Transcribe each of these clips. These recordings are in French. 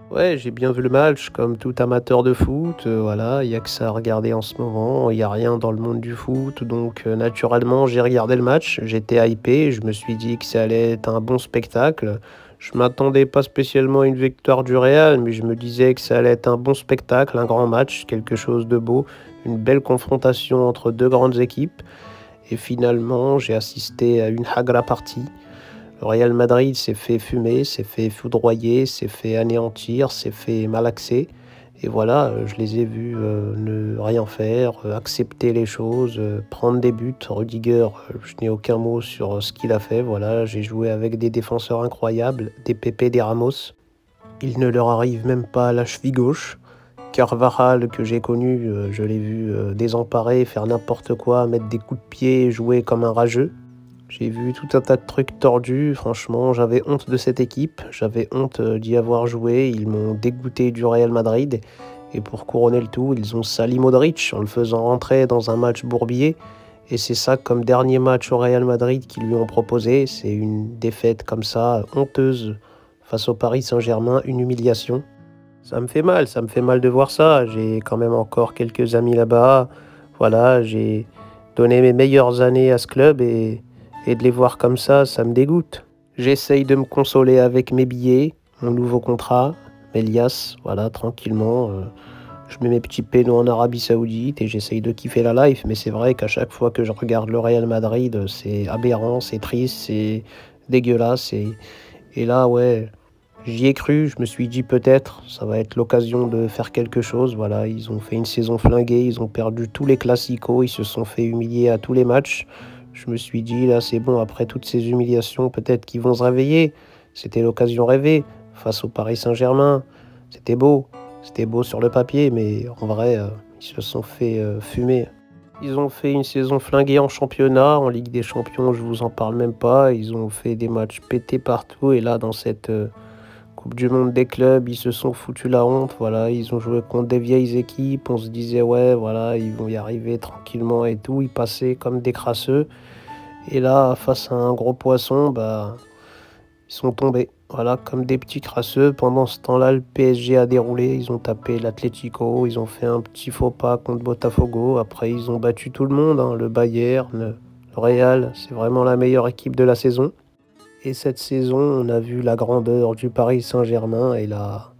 Ouais, j'ai bien vu le match, comme tout amateur de foot. Voilà, il y a que ça à regarder en ce moment. Il y a rien dans le monde du foot, donc naturellement, j'ai regardé le match. J'étais hypé. Je me suis dit que ça allait être un bon spectacle. Je m'attendais pas spécialement à une victoire du Real, mais je me disais que ça allait être un bon spectacle, un grand match, quelque chose de beau, une belle confrontation entre deux grandes équipes. Et finalement, j'ai assisté à une hagra partie. Le Real Madrid s'est fait fumer, s'est fait foudroyer, s'est fait anéantir, s'est fait malaxer. Et voilà, je les ai vus ne rien faire, accepter les choses, prendre des buts. Rudiger, je n'ai aucun mot sur ce qu'il a fait. Voilà, j'ai joué avec des défenseurs incroyables, des Pepe, des Ramos. Il ne leur arrive même pas à la cheville gauche. Carvajal, que j'ai connu, je l'ai vu désemparé, faire n'importe quoi, mettre des coups de pied, jouer comme un rageux. J'ai vu tout un tas de trucs tordus, franchement, j'avais honte de cette équipe, j'avais honte d'y avoir joué, ils m'ont dégoûté du Real Madrid, et pour couronner le tout, ils ont sali Modric en le faisant rentrer dans un match bourbier, et c'est ça comme dernier match au Real Madrid qu'ils lui ont proposé, c'est une défaite comme ça, honteuse, face au Paris Saint-Germain, une humiliation. Ça me fait mal de voir ça, j'ai quand même encore quelques amis là-bas, voilà, j'ai donné mes meilleures années à ce club, et de les voir comme ça me dégoûte. J'essaye de me consoler avec mes billets, mon nouveau contrat, mes liasses, voilà, tranquillement. Je mets mes petits pénaux en Arabie Saoudite et j'essaye de kiffer la life. Mais c'est vrai qu'à chaque fois que je regarde le Real Madrid, c'est aberrant, c'est triste, c'est dégueulasse. Et là, ouais, j'y ai cru. Je me suis dit peut-être, ça va être l'occasion de faire quelque chose. Voilà, ils ont fait une saison flinguée, ils ont perdu tous les classicos, ils se sont fait humilier à tous les matchs. Je me suis dit, là, c'est bon, après toutes ces humiliations, peut-être qu'ils vont se réveiller. C'était l'occasion rêvée face au Paris Saint-Germain. C'était beau. C'était beau sur le papier, mais en vrai, ils se sont fait fumer. Ils ont fait une saison flinguée en championnat, en Ligue des Champions, je vous en parle même pas. Ils ont fait des matchs pétés partout. Et là, dans cette Coupe du Monde des clubs, ils se sont foutus la honte. Voilà, ils ont joué contre des vieilles équipes. On se disait, ouais, voilà, ils vont y arriver tranquillement et tout. Ils passaient comme des crasseux. Et là, face à un gros poisson, bah, ils sont tombés. Voilà, comme des petits crasseux. Pendant ce temps-là, le PSG a déroulé. Ils ont tapé l'Atlético. Ils ont fait un petit faux pas contre Botafogo. Après, ils ont battu tout le monde, hein, le Bayern, le Real. C'est vraiment la meilleure équipe de la saison. Et cette saison, on a vu la grandeur du Paris Saint-Germain et la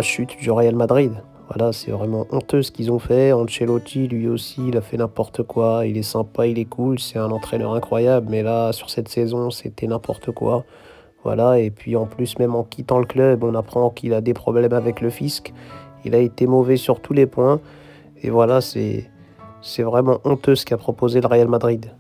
chute du Real Madrid. Voilà, c'est vraiment honteux ce qu'ils ont fait. Ancelotti, lui aussi, il a fait n'importe quoi. Il est sympa, il est cool, c'est un entraîneur incroyable. Mais là, sur cette saison, c'était n'importe quoi. Voilà, et puis en plus, même en quittant le club, on apprend qu'il a des problèmes avec le fisc. Il a été mauvais sur tous les points. Et voilà, c'est vraiment honteux ce qu'a proposé le Real Madrid.